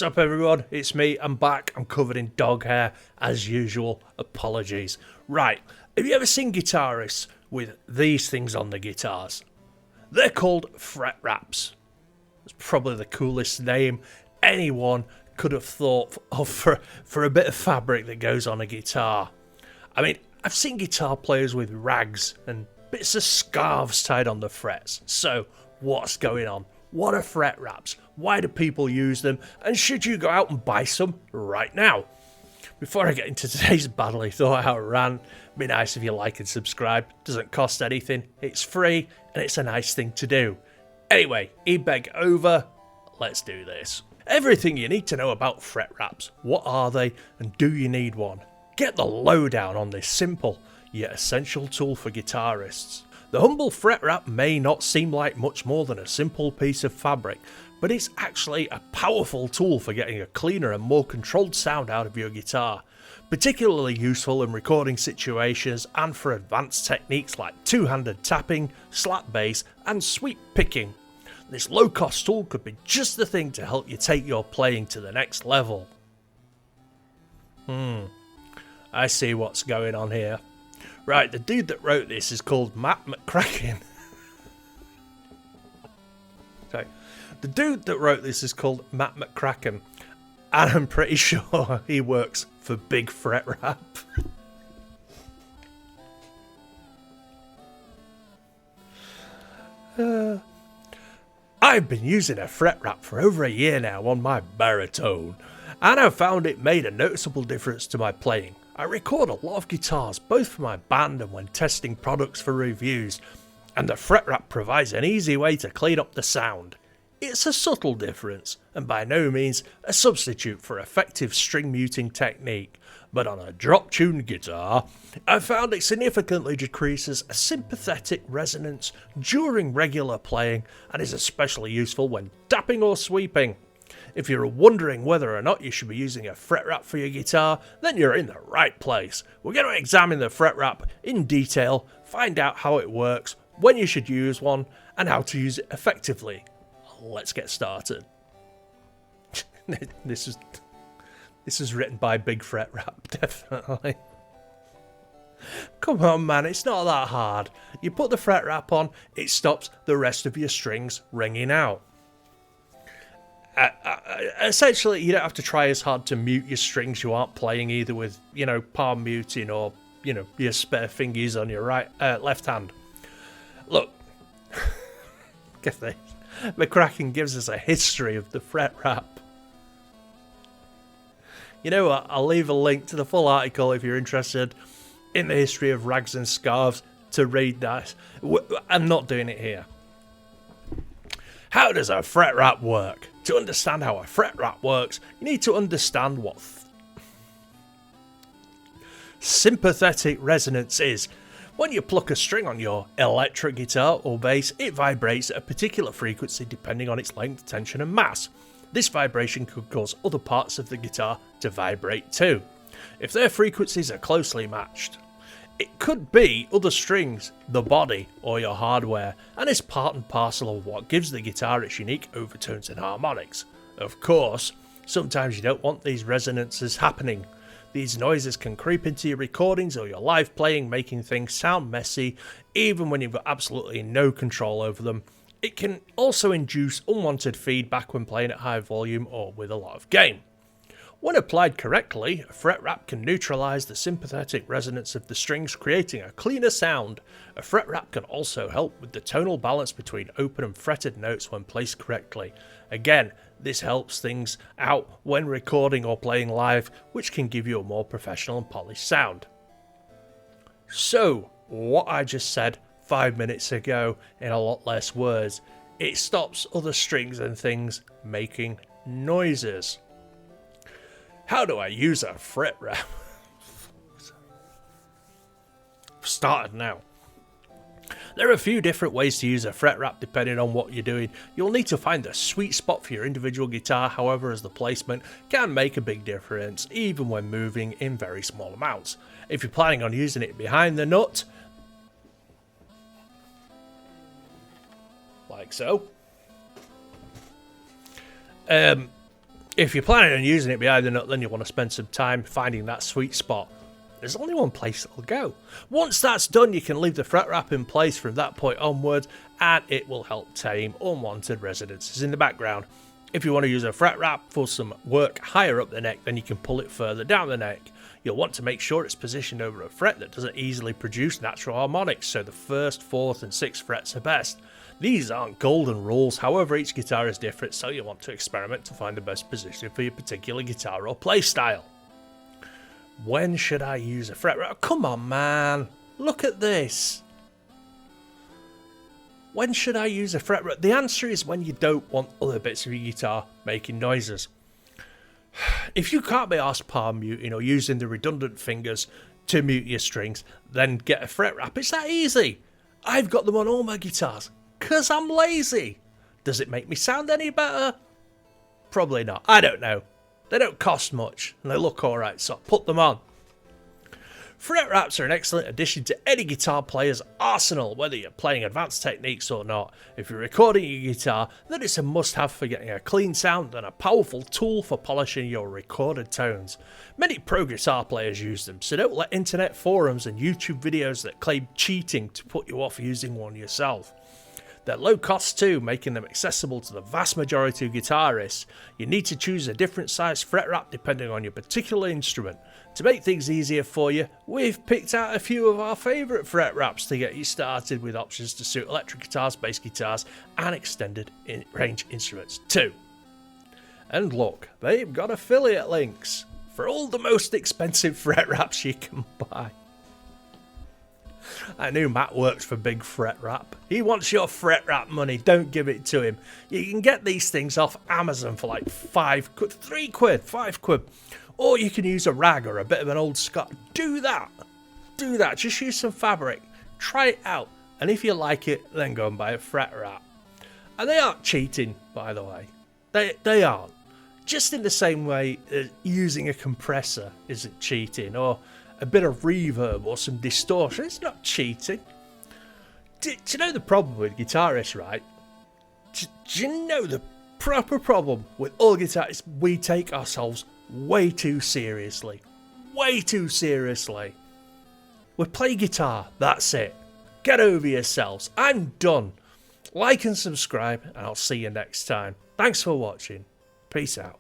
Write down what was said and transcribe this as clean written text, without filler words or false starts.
up everyone, it's me, I'm back, I'm covered in dog hair, as usual, apologies. Right, have you ever seen guitarists with these things on the guitars? They're called Fretwraps. It's probably the coolest name anyone could have thought of for a bit of fabric that goes on a guitar. I mean, I've seen guitar players with rags and bits of scarves tied on the frets, so what's going on? What are Fretwraps? Why do people use them? And should you go out and buy some right now? Before I get into today's badly thought out rant, it'd be nice if you like and subscribe. Doesn't cost anything, it's free, and it's a nice thing to do. Anyway, e-beg over, let's do this. Everything you need to know about Fretwraps. What are they, and do you need one? Get the lowdown on this simple, yet essential tool for guitarists. The humble Fretwrap may not seem like much more than a simple piece of fabric, but it's actually a powerful tool for getting a cleaner and more controlled sound out of your guitar. Particularly useful in recording situations and for advanced techniques like two-handed tapping, slap bass and sweep picking. This low-cost tool could be just the thing to help you take your playing to the next level. I see what's going on here. Right, the dude that wrote this is called Matt McCracken. Sorry. The dude that wrote this is called Matt McCracken, and I'm pretty sure he works for Big Fretwrap. I've been using a Fretwrap for over a year now on my baritone, and I've found it made a noticeable difference to my playing. I record a lot of guitars, both for my band and when testing products for reviews, and the Fretwrap provides an easy way to clean up the sound. It's a subtle difference, and by no means a substitute for effective string muting technique, but on a drop-tuned guitar, I found it significantly decreases a sympathetic resonance during regular playing and is especially useful when tapping or sweeping. If you're wondering whether or not you should be using a Fretwrap for your guitar, then you're in the right place. We're going to examine the Fretwrap in detail, find out how it works, when you should use one, and how to use it effectively. Let's get started. This is written by Big Fretwrap, definitely. Come on, man, it's not that hard. You put the Fretwrap on, it stops the rest of your strings ringing out. Essentially, you don't have to try as hard to mute your strings you aren't playing, either with, palm muting or, your spare fingers on your left hand. Look, get this. McCracken gives us a history of the Fretwrap. You know what? I'll leave a link to the full article if you're interested in the history of rags and scarves to read that. I'm not doing it here. How does a Fretwrap work? To understand how a Fretwrap works, you need to understand what sympathetic resonance is. When you pluck a string on your electric guitar or bass, it vibrates at a particular frequency depending on its length, tension and mass. This vibration could cause other parts of the guitar to vibrate too, if their frequencies are closely matched. It could be other strings, the body, or your hardware, and is part and parcel of what gives the guitar its unique overtones and harmonics. Of course, sometimes you don't want these resonances happening. These noises can creep into your recordings or your live playing, making things sound messy, even when you've got absolutely no control over them. It can also induce unwanted feedback when playing at high volume or with a lot of gain. When applied correctly, a Fretwrap can neutralise the sympathetic resonance of the strings, creating a cleaner sound. A Fretwrap can also help with the tonal balance between open and fretted notes when placed correctly. Again, this helps things out when recording or playing live, which can give you a more professional and polished sound. So, what I just said 5 minutes ago in a lot less words, it stops other strings and things making noises. How do I use a Fretwrap? Started now. There are a few different ways to use a Fretwrap depending on what you're doing. You'll need to find the sweet spot for your individual guitar, however, as the placement can make a big difference even when moving in very small amounts. If you're planning on using it behind the nut, like so, If you're planning on using it behind the nut, then you want to spend some time finding that sweet spot. There's only one place it'll go. Once that's done, you can leave the fret wrap in place from that point onwards, and it will help tame unwanted residences in the background. If you want to use a fret wrap for some work higher up the neck, then you can pull it further down the neck. You'll want to make sure it's positioned over a fret that doesn't easily produce natural harmonics, so the 1st, 4th and 6th frets are best. These aren't golden rules, however each guitar is different, so you'll want to experiment to find the best position for your particular guitar or play style. When should I use a fret wrap? Come on, man. Look at this. When should I use a fret wrap? The answer is when you don't want other bits of your guitar making noises. If you can't be arsed palm muting or using the redundant fingers to mute your strings, then get a fret wrap. It's that easy. I've got them on all my guitars because I'm lazy. Does it make me sound any better? Probably not. I don't know. They don't cost much and they look alright, so put them on. Fret wraps are an excellent addition to any guitar player's arsenal, whether you're playing advanced techniques or not. If you're recording your guitar, then it's a must-have for getting a clean sound and a powerful tool for polishing your recorded tones. Many pro guitar players use them, so don't let internet forums and YouTube videos that claim cheating to put you off using one yourself. They're low cost too, making them accessible to the vast majority of guitarists. You need to choose a different size fret wrap depending on your particular instrument. To make things easier for you, we've picked out a few of our favourite fret wraps to get you started with options to suit electric guitars, bass guitars and extended range instruments too. And look, they've got affiliate links for all the most expensive fret wraps you can buy. I knew Matt works for Big Fret Wrap. He wants your fret wrap money, don't give it to him. You can get these things off Amazon for like 5 quid, 3 quid, 5 quid. Or you can use a rag or a bit of an old Scott. Do that. Just use some fabric. Try it out. And if you like it, then go and buy a fret wrap. And they aren't cheating, by the way. They aren't. Just in the same way using a compressor isn't cheating, or a bit of reverb or some distortion. It's not cheating. Do you know the problem with guitarists, right? Do you know the proper problem with all guitarists? We take ourselves way too seriously. Way too seriously. We play guitar, that's it. Get over yourselves. I'm done. Like and subscribe, and I'll see you next time. Thanks for watching. Peace out.